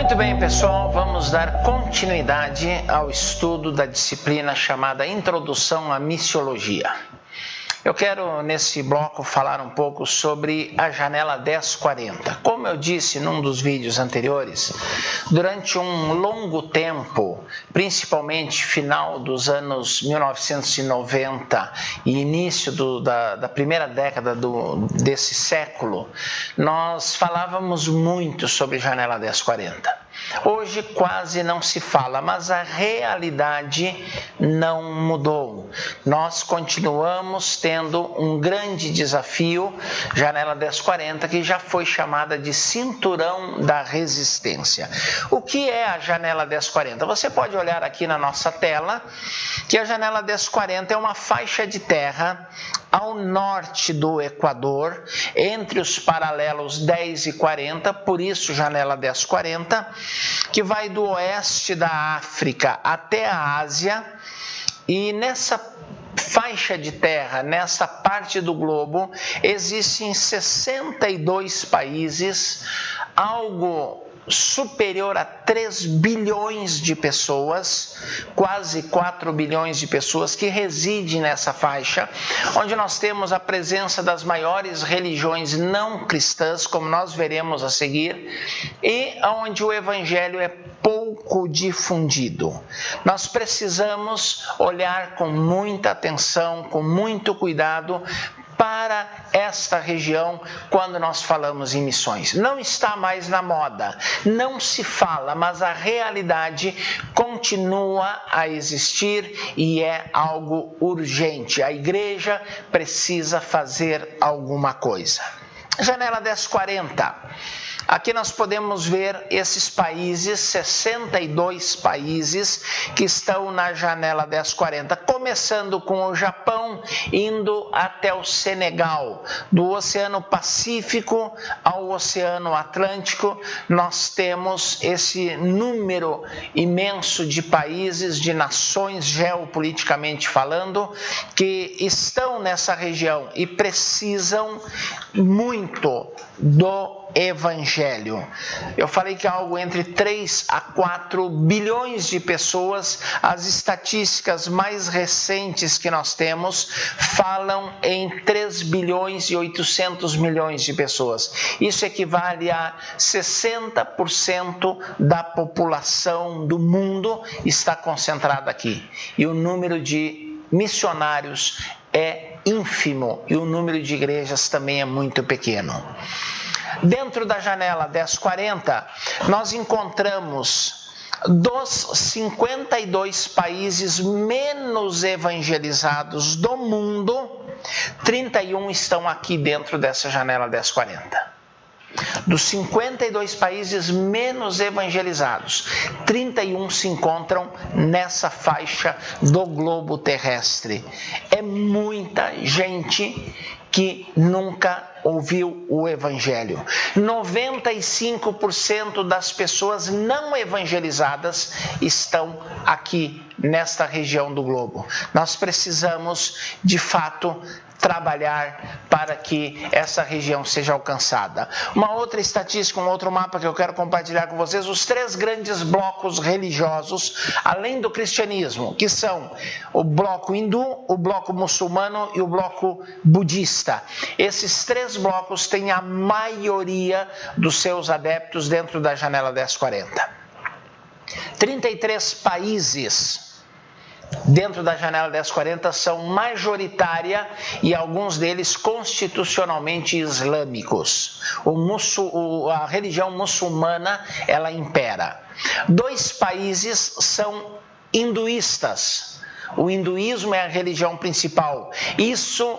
Muito bem, pessoal, vamos dar continuidade ao estudo da disciplina chamada Introdução à Missiologia. Eu quero, nesse bloco, falar um pouco sobre a janela 1040. Como eu disse num dos vídeos anteriores, durante um longo tempo, principalmente final dos anos 1990 e início da primeira década desse século, nós falávamos muito sobre janela 1040. Hoje quase não se fala, mas a realidade não mudou. Nós continuamos tendo um grande desafio, janela 1040, que já foi chamada de cinturão da resistência. O que é a janela 1040? Você pode olhar aqui na nossa tela que a janela 1040 é uma faixa de terra ao norte do Equador, entre os paralelos 10 e 40, por isso janela 1040, que vai do oeste da África até a Ásia, e nessa faixa de terra, nessa parte do globo, existem 62 países, algo superior a 3 bilhões de pessoas, quase 4 bilhões de pessoas que residem nessa faixa, onde nós temos a presença das maiores religiões não cristãs, como nós veremos a seguir, e onde o evangelho é pouco difundido. Nós precisamos olhar com muita atenção, com muito cuidado, para esta região quando nós falamos em missões. Não está mais na moda, não se fala, mas a realidade continua a existir e é algo urgente. A igreja precisa fazer alguma coisa. Janela 1040. Aqui nós podemos ver esses países, 62 países que estão na janela 1040, começando com o Japão, indo até o Senegal. Do Oceano Pacífico ao Oceano Atlântico, nós temos esse número imenso de países, de nações geopoliticamente falando, que estão nessa região e precisam muito do evangelho. Eu falei que algo entre 3 a 4 bilhões de pessoas, as estatísticas mais recentes que nós temos falam em 3 bilhões e 800 milhões de pessoas. Isso equivale a 60% da população do mundo está concentrada aqui. E o número de missionários é ínfimo e o número de igrejas também é muito pequeno. Dentro da janela 1040, nós encontramos dos 52 países menos evangelizados do mundo, 31 estão aqui dentro dessa janela 1040. Dos 52 países menos evangelizados, 31 se encontram nessa faixa do globo terrestre. É muita gente que nunca ouviu o evangelho. 95% das pessoas não evangelizadas estão aqui nesta região do globo. Nós precisamos, de fato, trabalhar para que essa região seja alcançada. Uma outra estatística, um outro mapa que eu quero compartilhar com vocês, os 3 grandes blocos religiosos, além do cristianismo, que são o bloco hindu, o bloco muçulmano e o bloco budista. Esses 3 blocos têm a maioria dos seus adeptos dentro da janela 1040. 33 países dentro da janela 1040 são majoritária e alguns deles constitucionalmente islâmicos. A religião muçulmana, ela impera. 2 países são hinduístas. O hinduísmo é a religião principal. Isso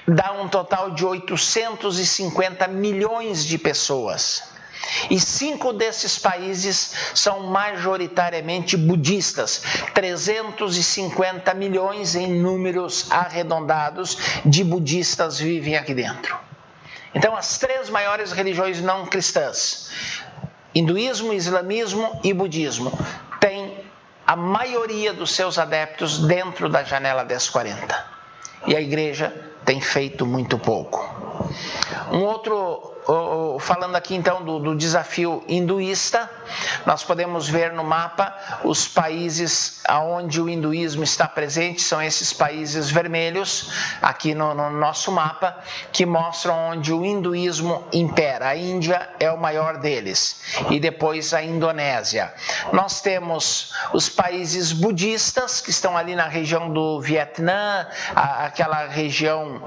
dá um total de 850 milhões de pessoas. E 5 desses países são majoritariamente budistas, 350 milhões em números arredondados de budistas vivem aqui dentro. Então, as 3 maiores religiões não cristãs, hinduísmo, islamismo e budismo, têm a maioria dos seus adeptos dentro da janela 1040. E a igreja tem feito muito pouco. Um outro falando aqui então do desafio hinduísta, nós podemos ver no mapa os países onde o hinduísmo está presente, são esses países vermelhos, aqui no nosso mapa, que mostram onde o hinduísmo impera. A Índia é o maior deles, e depois a Indonésia. Nós temos os países budistas, que estão ali na região do Vietnã, aquela região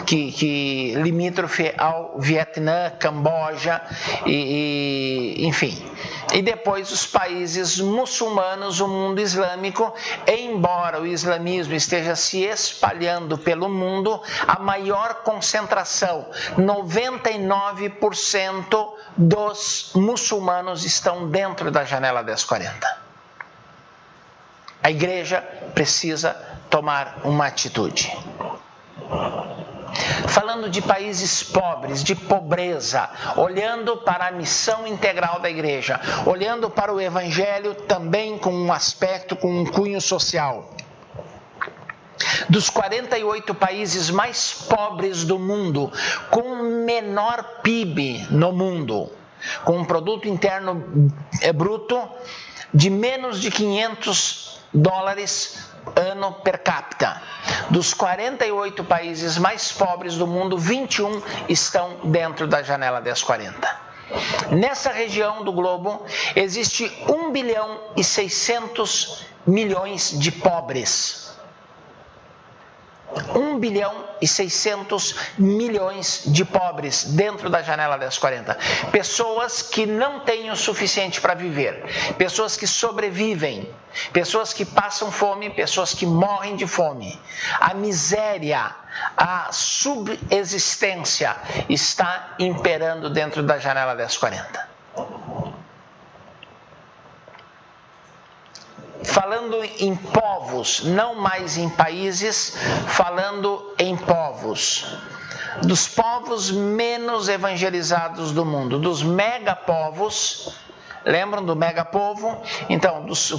que limítrofe ao Vietnã, Camboja, enfim. E depois os países muçulmanos, o mundo islâmico, embora o islamismo esteja se espalhando pelo mundo, a maior concentração, 99% dos muçulmanos estão dentro da janela 1040. A igreja precisa tomar uma atitude. Falando de países pobres, de pobreza, olhando para a missão integral da igreja, olhando para o evangelho também com um aspecto, com um cunho social. Dos 48 países mais pobres do mundo, com o menor PIB no mundo, com um produto interno bruto de menos de $500 ano per capita. Dos 48 países mais pobres do mundo, 21 estão dentro da janela 1040. Nessa região do globo, existe 1,6 bilhão de pobres. 1,6 bilhão de pobres dentro da janela 1040. Pessoas que não têm o suficiente para viver, pessoas que sobrevivem, pessoas que passam fome, pessoas que morrem de fome. A miséria, a subexistência está imperando dentro da janela 1040. Falando em povos, não mais em países, falando em povos. Dos povos menos evangelizados do mundo, dos megapovos, lembram do megapovo? Então, dos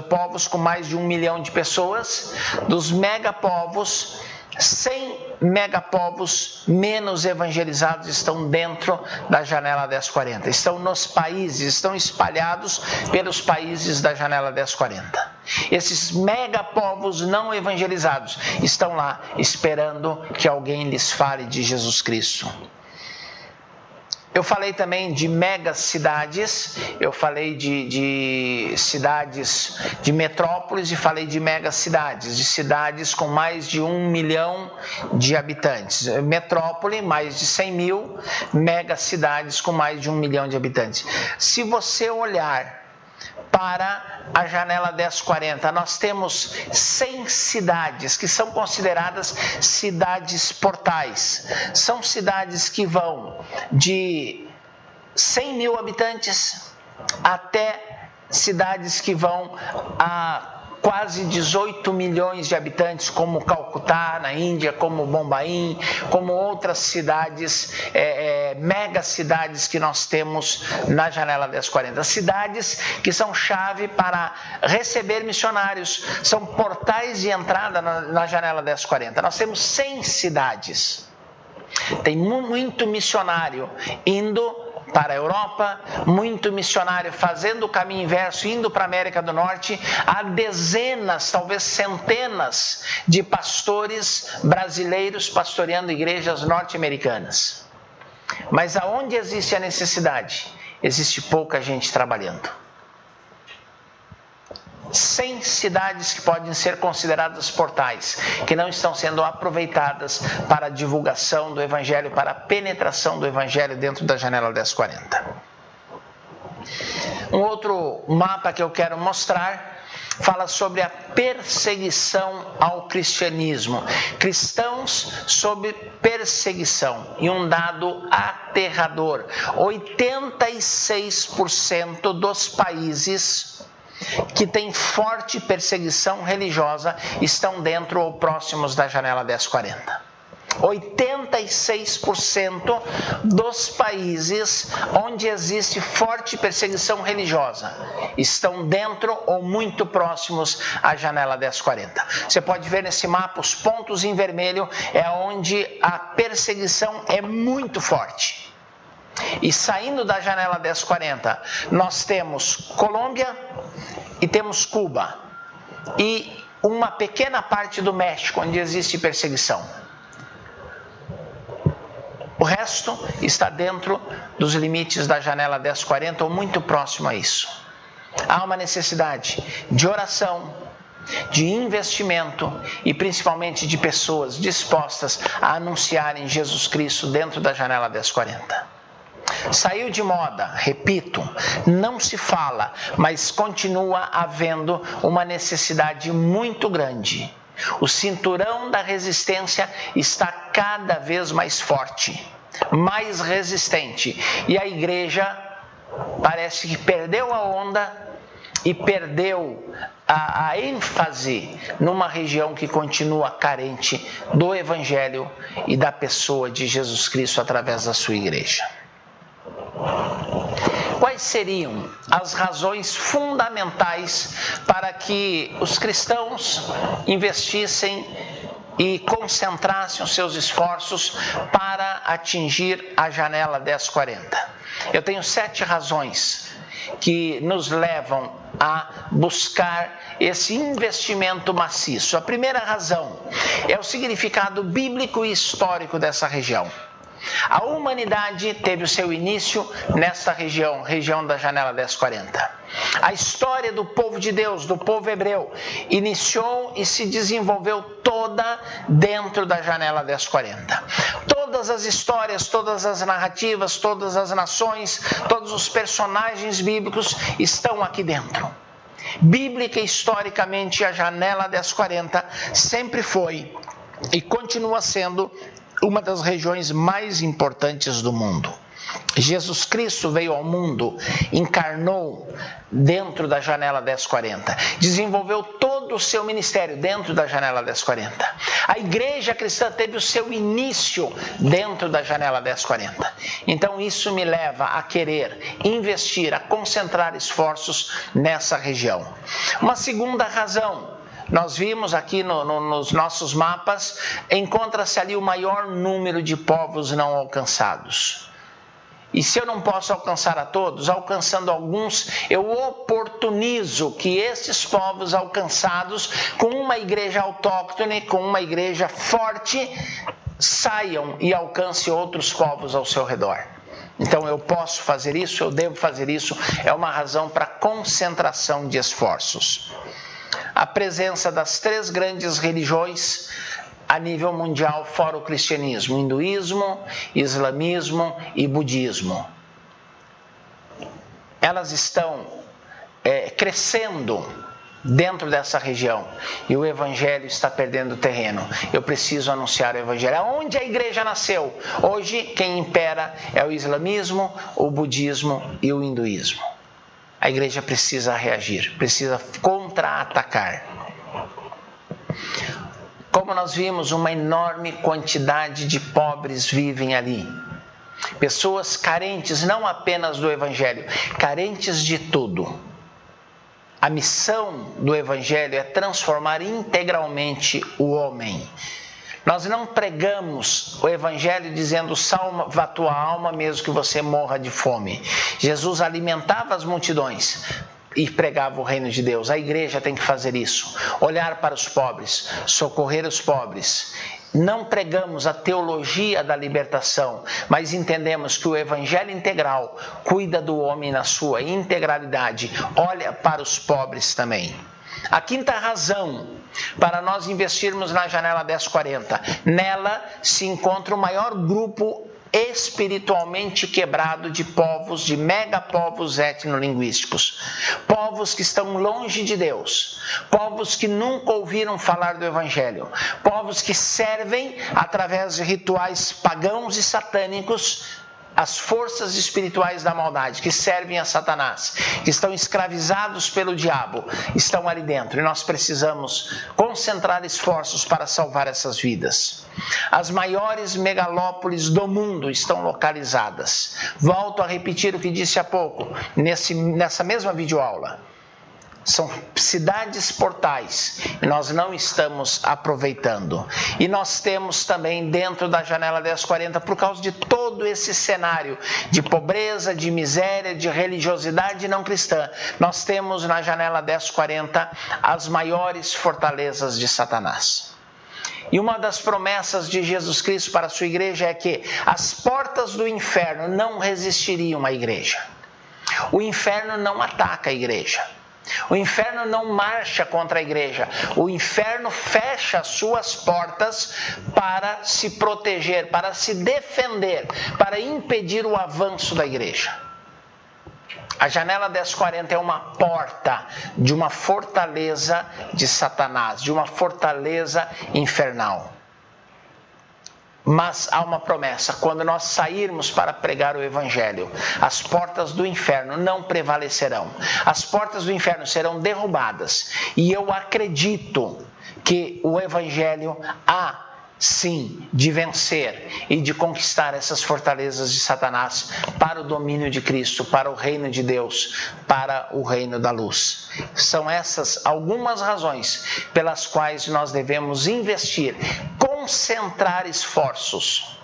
povos com mais de 1 milhão de pessoas, dos megapovos, 100 megapovos menos evangelizados estão dentro da janela 1040. Estão nos países, estão espalhados pelos países da janela 1040. Esses megapovos não evangelizados estão lá esperando que alguém lhes fale de Jesus Cristo. Eu falei também de megacidades, eu falei de cidades, de metrópoles, e falei de megacidades, de cidades com mais de 1 milhão de habitantes. Metrópole, mais de 100 mil, megacidades com mais de 1 milhão de habitantes. Se você olhar para a janela 1040, nós temos 100 cidades que são consideradas cidades portais. São cidades que vão de 100 mil habitantes até cidades que vão a quase 18 milhões de habitantes, como Calcutá, na Índia, como Bombaim, como outras cidades, megacidades que nós temos na janela 1040. Cidades que são chave para receber missionários, são portais de entrada na janela 1040. Nós temos 100 cidades. Tem muito missionário indo para a Europa, muito missionário fazendo o caminho inverso, indo para a América do Norte. Há dezenas, talvez centenas de pastores brasileiros pastoreando igrejas norte-americanas. Mas aonde existe a necessidade, existe pouca gente trabalhando. 100 cidades que podem ser consideradas portais, que não estão sendo aproveitadas para a divulgação do Evangelho, para a penetração do Evangelho dentro da janela 1040. Um outro mapa que eu quero mostrar fala sobre a perseguição ao cristianismo. Cristãos sob perseguição. E um dado aterrador: 86% dos países que têm forte perseguição religiosa estão dentro ou próximos da janela 1040. 86% dos países onde existe forte perseguição religiosa estão dentro ou muito próximos à janela 1040. Você pode ver nesse mapa os pontos em vermelho é onde a perseguição é muito forte. E saindo da janela 1040, nós temos Colômbia e temos Cuba e uma pequena parte do México onde existe perseguição. O resto está dentro dos limites da janela 1040 ou muito próximo a isso. Há uma necessidade de oração, de investimento e principalmente de pessoas dispostas a anunciarem Jesus Cristo dentro da janela 1040. Saiu de moda, repito, não se fala, mas continua havendo uma necessidade muito grande. O cinturão da resistência está cada vez mais forte, mais resistente. E a igreja parece que perdeu a onda e perdeu a ênfase numa região que continua carente do Evangelho e da pessoa de Jesus Cristo através da sua igreja. Quais seriam as razões fundamentais para que os cristãos investissem e concentrassem os seus esforços para atingir a janela 1040? Eu tenho 7 razões que nos levam a buscar esse investimento maciço. A primeira razão é o significado bíblico e histórico dessa região. A humanidade teve o seu início nesta região da janela 1040. A história do povo de Deus, do povo hebreu, iniciou e se desenvolveu toda dentro da janela 1040. Todas as histórias, todas as narrativas, todas as nações, todos os personagens bíblicos estão aqui dentro. Bíblica e historicamente, a janela 1040 sempre foi e continua sendo uma das regiões mais importantes do mundo. Jesus Cristo veio ao mundo, encarnou dentro da janela 1040, desenvolveu todo o seu ministério dentro da janela 1040. A igreja cristã teve o seu início dentro da janela 1040. Então isso me leva a querer investir, a concentrar esforços nessa região. Uma segunda razão, nós vimos aqui nos nossos mapas, encontra-se ali o maior número de povos não alcançados. E se eu não posso alcançar a todos, alcançando alguns, eu oportunizo que esses povos alcançados, com uma igreja autóctone, com uma igreja forte, saiam e alcancem outros povos ao seu redor. Então eu posso fazer isso, eu devo fazer isso, é uma razão para concentração de esforços. A presença das 3 grandes religiões a nível mundial fora o cristianismo, hinduísmo, islamismo e budismo. Elas estão crescendo dentro dessa região e o evangelho está perdendo terreno. Eu preciso anunciar o evangelho. Aonde a igreja nasceu? Hoje quem impera é o islamismo, o budismo e o hinduísmo. A igreja precisa reagir, precisa contra-atacar. Como nós vimos, uma enorme quantidade de pobres vivem ali. Pessoas carentes não apenas do evangelho, carentes de tudo. A missão do evangelho é transformar integralmente o homem. Nós não pregamos o evangelho dizendo salva a tua alma mesmo que você morra de fome. Jesus alimentava as multidões e pregava o reino de Deus. A igreja tem que fazer isso. Olhar para os pobres, socorrer os pobres. Não pregamos a teologia da libertação, mas entendemos que o evangelho integral cuida do homem na sua integralidade. Olha para os pobres também. A quinta razão para nós investirmos na janela 1040, nela se encontra o maior grupo espiritualmente quebrado de povos, de megapovos etnolinguísticos. Povos que estão longe de Deus, povos que nunca ouviram falar do Evangelho, povos que servem através de rituais pagãos e satânicos as forças espirituais da maldade que servem a Satanás, que estão escravizados pelo diabo, estão ali dentro e nós precisamos concentrar esforços para salvar essas vidas. As maiores megalópolis do mundo estão localizadas. Volto a repetir o que disse há pouco, nessa mesma videoaula. São cidades portais e nós não estamos aproveitando. E nós temos também dentro da janela 1040, por causa de todo esse cenário de pobreza, de miséria, de religiosidade não cristã, nós temos na janela 1040 as maiores fortalezas de Satanás. E uma das promessas de Jesus Cristo para a sua igreja é que as portas do inferno não resistiriam à igreja. O inferno não ataca a igreja. O inferno não marcha contra a igreja. O inferno fecha as suas portas para se proteger, para se defender, para impedir o avanço da igreja. A janela 1040 é uma porta de uma fortaleza de Satanás, de uma fortaleza infernal. Mas há uma promessa: quando nós sairmos para pregar o Evangelho, as portas do inferno não prevalecerão. As portas do inferno serão derrubadas. E eu acredito que o Evangelho há sim de vencer e de conquistar essas fortalezas de Satanás para o domínio de Cristo, para o reino de Deus, para o reino da luz. São essas algumas razões pelas quais nós devemos investir, concentrar esforços,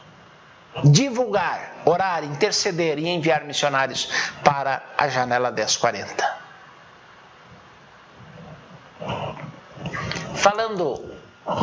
divulgar, orar, interceder e enviar missionários para a janela 1040. Falando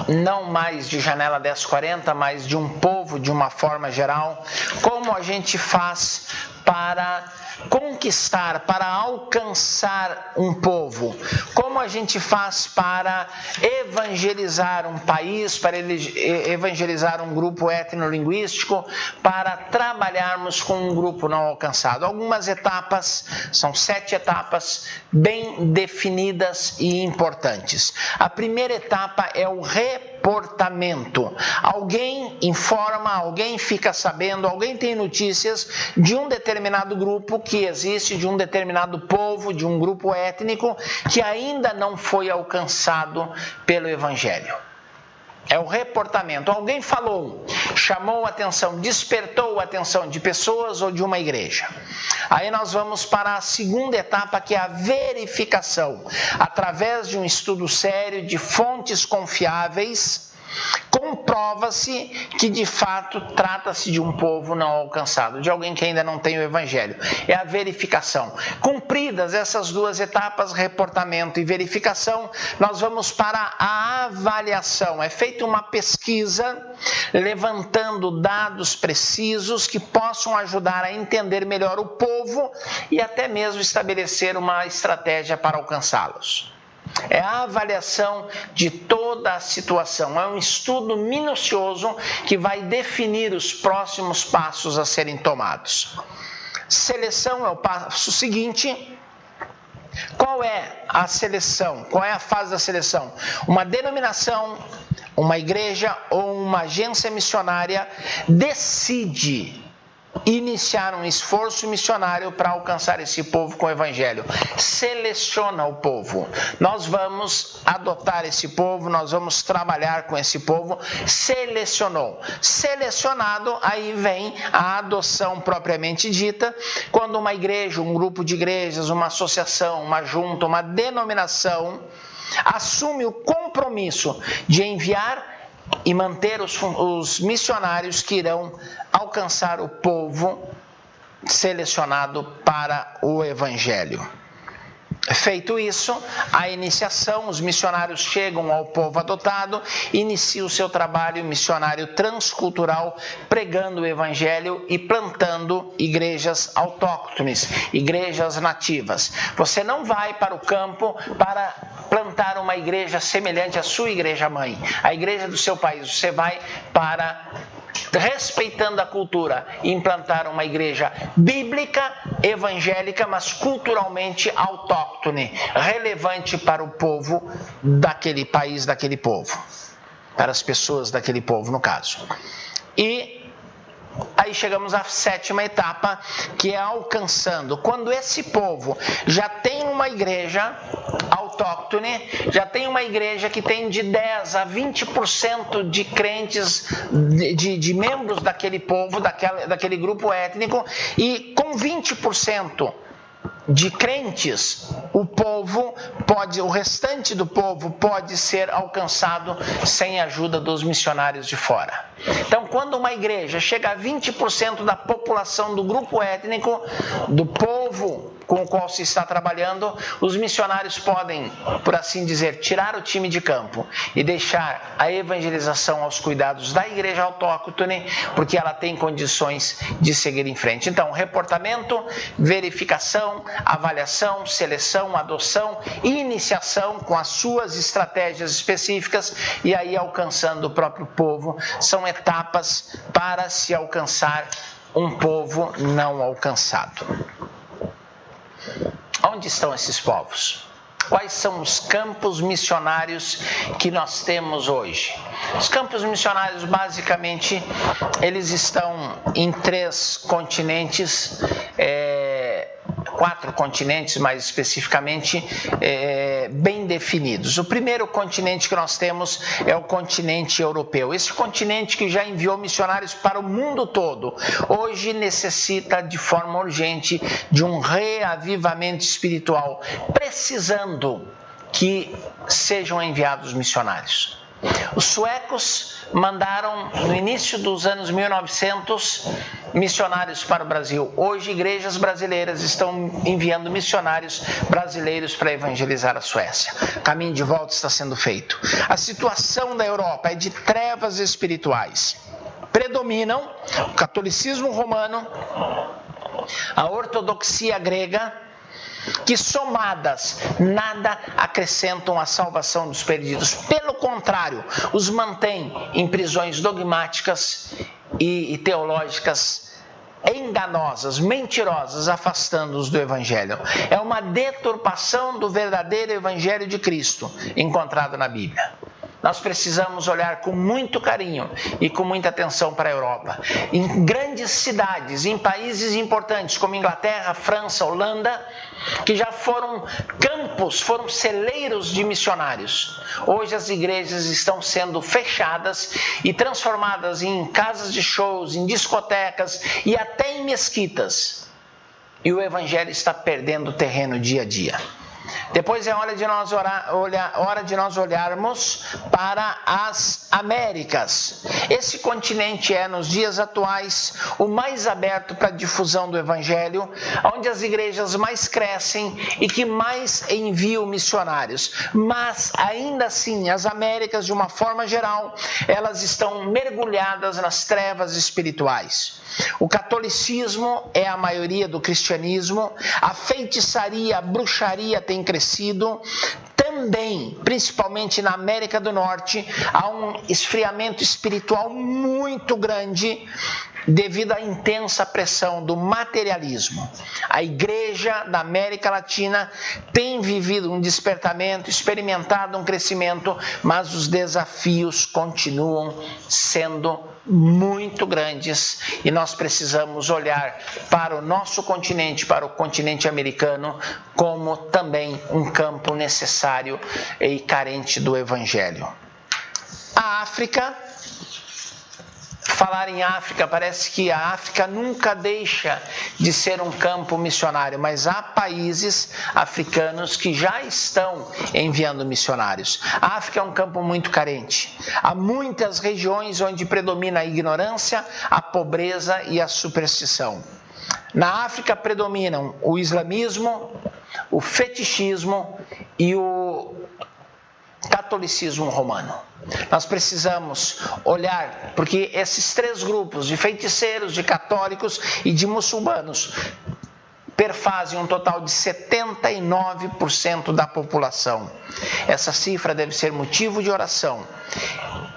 não mais de janela 1040, mas de um povo de uma forma geral, como a gente faz para conquistar, para alcançar um povo? Como a gente faz para evangelizar um país, para evangelizar um grupo etnolinguístico, para trabalharmos com um grupo não alcançado? Algumas etapas, são 7 etapas bem definidas e importantes. A primeira etapa é o reportamento. Alguém informa, alguém fica sabendo, alguém tem notícias de um determinado grupo que existe, de um determinado povo, de um grupo étnico que ainda não foi alcançado pelo Evangelho. É o reportamento. Alguém falou, chamou a atenção, despertou a atenção de pessoas ou de uma igreja. Aí nós vamos para a segunda etapa, que é a verificação. Através de um estudo sério, de fontes confiáveis, comprova-se que de fato trata-se de um povo não alcançado, de alguém que ainda não tem o Evangelho. É a verificação. Cumpridas essas 2 etapas, reportamento e verificação, nós vamos para a avaliação. É feita uma pesquisa levantando dados precisos que possam ajudar a entender melhor o povo e até mesmo estabelecer uma estratégia para alcançá-los. É a avaliação de toda a situação, é um estudo minucioso que vai definir os próximos passos a serem tomados. Seleção é o passo seguinte. Qual é a seleção? Qual é a fase da seleção? Uma denominação, uma igreja ou uma agência missionária decide iniciar um esforço missionário para alcançar esse povo com o Evangelho. Seleciona o povo. Nós vamos adotar esse povo, nós vamos trabalhar com esse povo. Selecionou. Selecionado, aí vem a adoção propriamente dita, quando uma igreja, um grupo de igrejas, uma associação, uma junta, uma denominação assume o compromisso de enviar e manter os missionários que irão alcançar o povo selecionado para o Evangelho. Feito isso, a iniciação, os missionários chegam ao povo adotado, inicia o seu trabalho missionário transcultural, pregando o Evangelho e plantando igrejas autóctones, igrejas nativas. Você não vai para o campo para plantar uma igreja semelhante à sua igreja mãe, a igreja do seu país. Você vai para, respeitando a cultura, implantar uma igreja bíblica, evangélica, mas culturalmente autóctone, relevante para o povo daquele país, daquele povo, para as pessoas daquele povo, no caso. E Aí chegamos à 7ª etapa, que é alcançando. Quando esse povo já tem uma igreja autóctone, já tem uma igreja que tem de 10 a 20% de crentes, de membros daquele povo, daquele grupo étnico, e com 20% de crentes, o restante do povo pode ser alcançado sem a ajuda dos missionários de fora. Então, quando uma igreja chega a 20% da população do grupo étnico, do povo com o qual se está trabalhando, os missionários podem, por assim dizer, tirar o time de campo e deixar a evangelização aos cuidados da igreja autóctone, porque ela tem condições de seguir em frente. Então, reportamento, verificação, avaliação, seleção, adoção e iniciação com as suas estratégias específicas, e aí alcançando o próprio povo, são etapas para se alcançar um povo não alcançado. Onde estão esses povos? Quais são os campos missionários que nós temos hoje? Os campos missionários, basicamente, eles estão em 3 continentes, 4 continentes mais especificamente, bem definidos. O primeiro continente que nós temos é o continente europeu. Esse continente que já enviou missionários para o mundo todo, hoje necessita de forma urgente de um reavivamento espiritual, precisando que sejam enviados missionários. Os suecos mandaram, no início dos anos 1900, missionários para o Brasil. Hoje, igrejas brasileiras estão enviando missionários brasileiros para evangelizar a Suécia. O caminho de volta está sendo feito. A situação da Europa é de trevas espirituais. Predominam o catolicismo romano, a ortodoxia grega, que somadas nada acrescentam à salvação dos perdidos. Pelo contrário, os mantém em prisões dogmáticas e teológicas enganosas, mentirosas, afastando-os do Evangelho. É uma deturpação do verdadeiro Evangelho de Cristo encontrado na Bíblia. Nós precisamos olhar com muito carinho e com muita atenção para a Europa. Em grandes cidades, em países importantes como Inglaterra, França, Holanda, que já foram campos, foram celeiros de missionários. Hoje as igrejas estão sendo fechadas e transformadas em casas de shows, em discotecas e até em mesquitas. E o Evangelho está perdendo terreno dia a dia. Depois é hora de nós olharmos para as Américas. Esse continente é, nos dias atuais, o mais aberto para a difusão do Evangelho, onde as igrejas mais crescem e que mais enviam missionários. Mas, ainda assim, as Américas, de uma forma geral, elas estão mergulhadas nas trevas espirituais. O catolicismo é a maioria do cristianismo, a feitiçaria, a bruxaria tem crescido. Também, principalmente na América do Norte, há um esfriamento espiritual muito grande devido à intensa pressão do materialismo. A igreja da América Latina tem vivido um despertamento, experimentado um crescimento, mas os desafios continuam sendo muito grandes e nós precisamos olhar para o nosso continente, para o continente americano, como também um campo necessário e carente do Evangelho. A África. Falar em África, parece que a África nunca deixa de ser um campo missionário, mas há países africanos que já estão enviando missionários. A África é um campo muito carente. Há muitas regiões onde predomina a ignorância, a pobreza e a superstição. Na África predominam o islamismo, o fetichismo e o catolicismo romano. Nós precisamos olhar, porque esses 3 grupos de feiticeiros, de católicos e de muçulmanos perfazem um total de 79% da população. Essa cifra deve ser motivo de oração,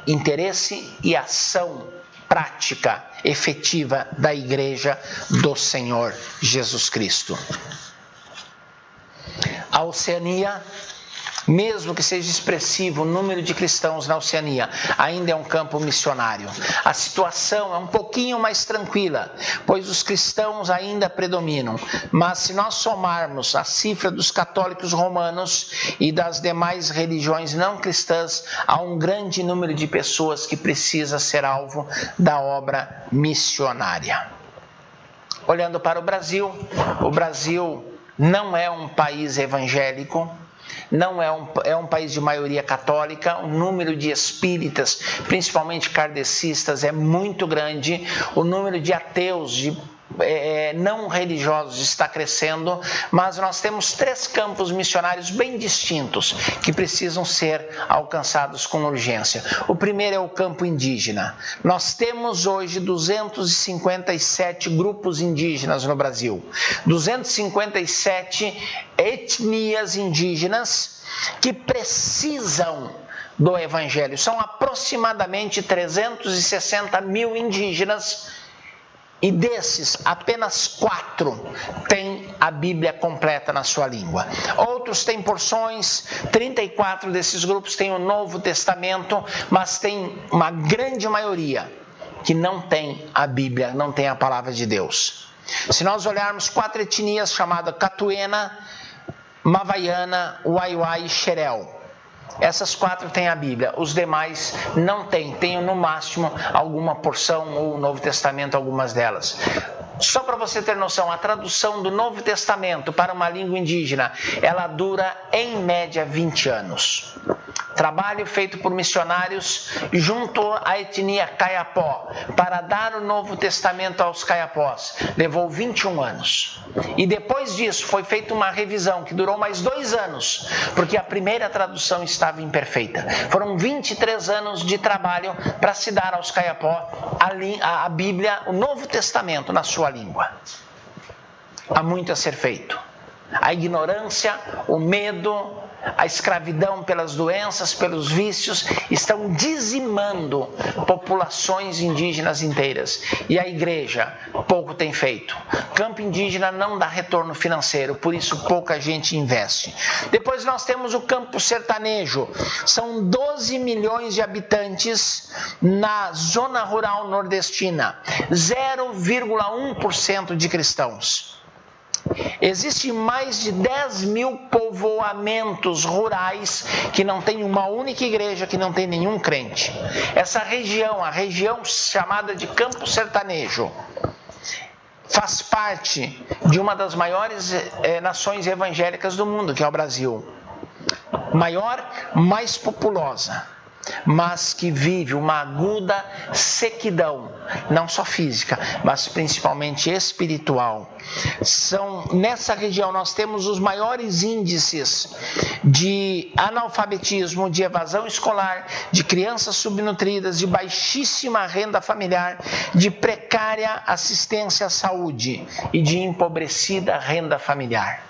interesse e ação prática, efetiva da Igreja do Senhor Jesus Cristo. A Oceania Mesmo que seja expressivo o número de cristãos na Oceania, ainda é um campo missionário. A situação é um pouquinho mais tranquila, pois os cristãos ainda predominam. Mas se nós somarmos a cifra dos católicos romanos e das demais religiões não cristãs, há um grande número de pessoas que precisa ser alvo da obra missionária. Olhando para o Brasil não é um país evangélico. Não é um país de maioria católica, o número de espíritas, principalmente kardecistas, é muito grande, o número de ateus, não religiosos está crescendo, mas nós temos 3 campos missionários bem distintos que precisam ser alcançados com urgência. O primeiro é o campo indígena. Nós temos hoje 257 grupos indígenas no Brasil, 257 etnias indígenas que precisam do Evangelho. São aproximadamente 360 mil indígenas. E desses, apenas 4 têm a Bíblia completa na sua língua. Outros têm porções, 34 desses grupos têm o Novo Testamento, mas tem uma grande maioria que não tem a Bíblia, não tem a Palavra de Deus. Se nós olharmos 4 etnias chamadas Catuena, Mavaiana, Uaiuai e Xerel, essas 4 têm a Bíblia, os demais não têm, tem no máximo alguma porção ou o Novo Testamento, algumas delas. Só para você ter noção, a tradução do Novo Testamento para uma língua indígena, ela dura em média 20 anos. Trabalho feito por missionários junto à etnia Kayapó para dar o Novo Testamento aos Kayapós levou 21 anos. E depois disso foi feita uma revisão que durou mais 2 anos, porque a primeira tradução estava imperfeita. Foram 23 anos de trabalho para se dar aos Kayapó a Bíblia, o Novo Testamento na sua língua. Há muito a ser feito. A ignorância, o medo, a escravidão pelas doenças, pelos vícios, estão dizimando populações indígenas inteiras. E a igreja pouco tem feito. Campo indígena não dá retorno financeiro, por isso pouca gente investe. Depois nós temos o campo sertanejo. São 12 milhões de habitantes na zona rural nordestina. 0,1% de cristãos. Existem mais de 10 mil povoamentos rurais que não tem uma única igreja, que não tem nenhum crente. Essa região, a região chamada de Campo Sertanejo, faz parte de uma das maiores nações evangélicas do mundo, que é o Brasil. Maior, mais populosa, mas que vive uma aguda sequidão, não só física, mas principalmente espiritual. Nessa região nós temos os maiores índices de analfabetismo, de evasão escolar, de crianças subnutridas, de baixíssima renda familiar, de precária assistência à saúde e de empobrecida renda familiar.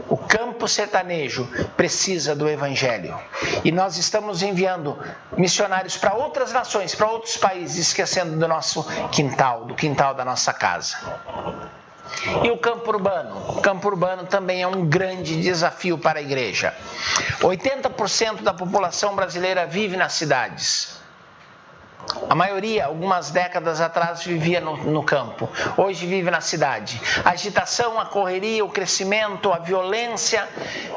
O campo sertanejo precisa do Evangelho. E nós estamos enviando missionários para outras nações, para outros países, esquecendo do nosso quintal, do quintal da nossa casa. E o campo urbano? O campo urbano também é um grande desafio para a igreja. 80% da população brasileira vive nas cidades. A maioria, algumas décadas atrás, vivia no campo. Hoje vive na cidade. A agitação, a correria, o crescimento, a violência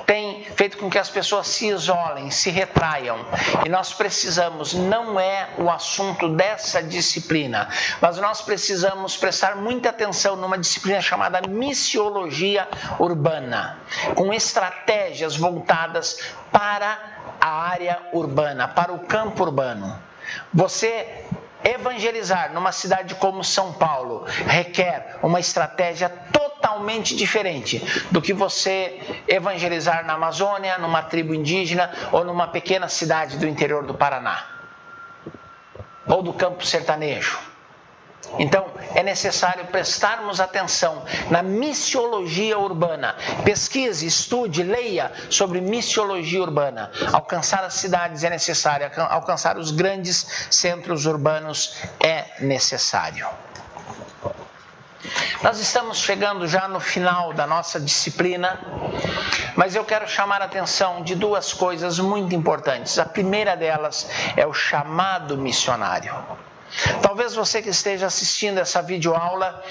tem feito com que as pessoas se isolem, se retraiam. E nós precisamos, não é o assunto dessa disciplina, mas nós precisamos prestar muita atenção numa disciplina chamada missiologia urbana, com estratégias voltadas para a área urbana, para o campo urbano. Você evangelizar numa cidade como São Paulo requer uma estratégia totalmente diferente do que você evangelizar na Amazônia, numa tribo indígena ou numa pequena cidade do interior do Paraná ou do campo sertanejo. Então, é necessário prestarmos atenção na missiologia urbana. Pesquise, estude, leia sobre missiologia urbana. Alcançar as cidades é necessário, alcançar os grandes centros urbanos é necessário. Nós estamos chegando já no final da nossa disciplina, mas eu quero chamar a atenção de duas coisas muito importantes. A primeira delas é o chamado missionário. Talvez você que esteja assistindo essa videoaula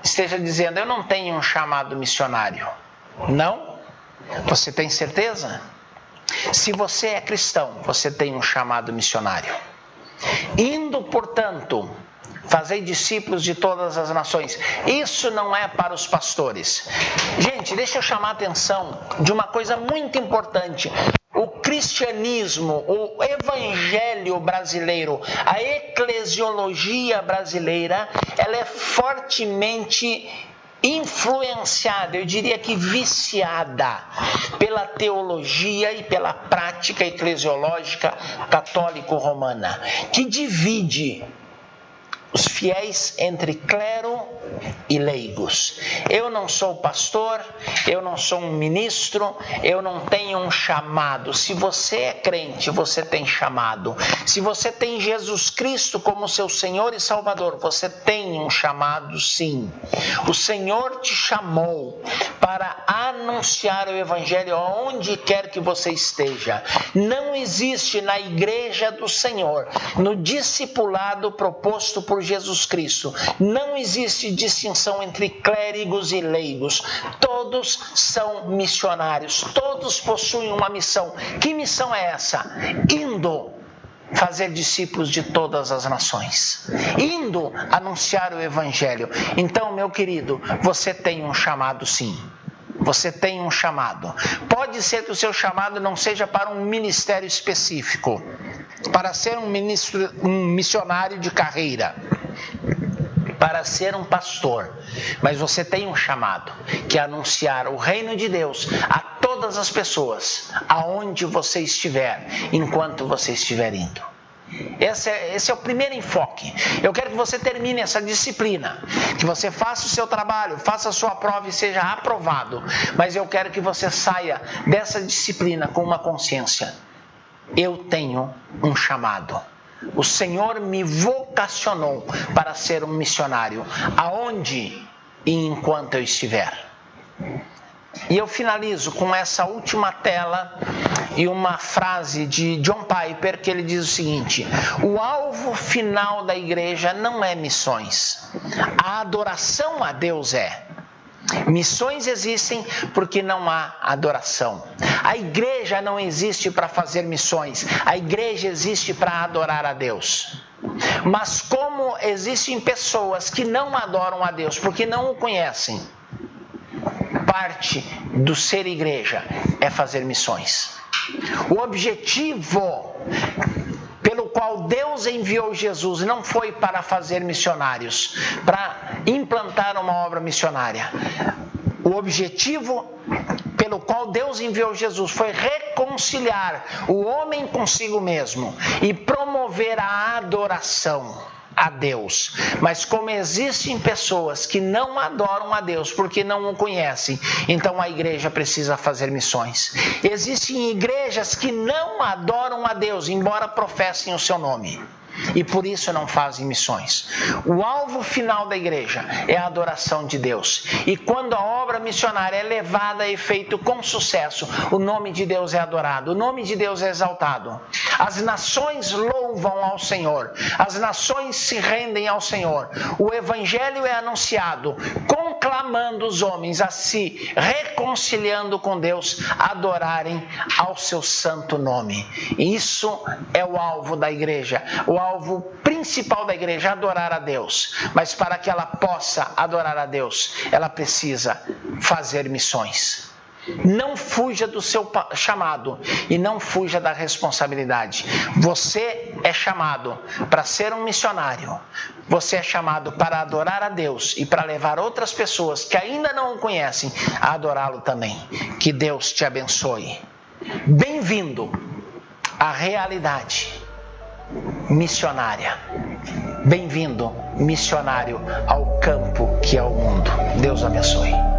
esteja dizendo: eu não tenho um chamado missionário. Não? Você tem certeza? Se você é cristão, você tem um chamado missionário. Indo, portanto, fazei discípulos de todas as nações. Isso não é para os pastores. Gente, deixa eu chamar a atenção de uma coisa muito importante. O cristianismo, o evangelho brasileiro, a eclesiologia brasileira, ela é fortemente influenciada, eu diria que viciada, pela teologia e pela prática eclesiológica católico-romana, que divide os fiéis entre clero e leigos. Eu não sou pastor, eu não sou um ministro, eu não tenho um chamado. Se você é crente, você tem chamado. Se você tem Jesus Cristo como seu Senhor e Salvador, você tem um chamado, sim. O Senhor te chamou para anunciar o Evangelho aonde quer que você esteja. Não existe na igreja do Senhor, no discipulado proposto por Jesus Cristo, não existe distinção entre clérigos e leigos. Todos são missionários, todos possuem uma missão. Que missão é essa? Indo fazer discípulos de todas as nações, indo anunciar o Evangelho. Então, meu querido, você tem um chamado, sim. Você tem um chamado. Pode ser que o seu chamado não seja para um ministério específico, para ser um missionário de carreira, para ser um pastor, mas você tem um chamado, que é anunciar o reino de Deus a todas as pessoas, aonde você estiver, enquanto você estiver indo. Esse é o primeiro enfoque. Eu quero que você termine essa disciplina, que você faça o seu trabalho, faça a sua prova e seja aprovado. Mas eu quero que você saia dessa disciplina com uma consciência: eu tenho um chamado. O Senhor me vocacionou para ser um missionário, aonde e enquanto eu estiver. E eu finalizo com essa última tela e uma frase de John Piper, que ele diz o seguinte: o alvo final da igreja não é missões, a adoração a Deus é. Missões existem porque não há adoração. A igreja não existe para fazer missões, a igreja existe para adorar a Deus. Mas como existem pessoas que não adoram a Deus porque não o conhecem, parte do ser igreja é fazer missões. O objetivo pelo qual Deus enviou Jesus não foi para fazer missionários, para implantar uma obra missionária. O objetivo pelo qual Deus enviou Jesus foi reconciliar o homem consigo mesmo e promover a adoração a Deus. Mas como existem pessoas que não adoram a Deus porque não o conhecem, então a igreja precisa fazer missões. Existem igrejas que não adoram a Deus, embora professem o seu nome, e por isso não fazem missões. O alvo final da igreja é a adoração de Deus. E quando a obra missionária é levada a efeito com sucesso, o nome de Deus é adorado, o nome de Deus é exaltado. As nações louvam ao Senhor, as nações se rendem ao Senhor. O evangelho é anunciado, conclamando os homens a se reconciliando com Deus, adorarem ao seu santo nome. Isso é o alvo da igreja. O alvo principal da igreja é adorar a Deus. Mas para que ela possa adorar a Deus, ela precisa fazer missões. Não fuja do seu chamado e não fuja da responsabilidade. Você é chamado para ser um missionário. Você é chamado para adorar a Deus e para levar outras pessoas que ainda não o conhecem a adorá-lo também. Que Deus te abençoe. Bem-vindo à realidade missionária. Bem-vindo, missionário, ao campo que é o mundo. Deus abençoe.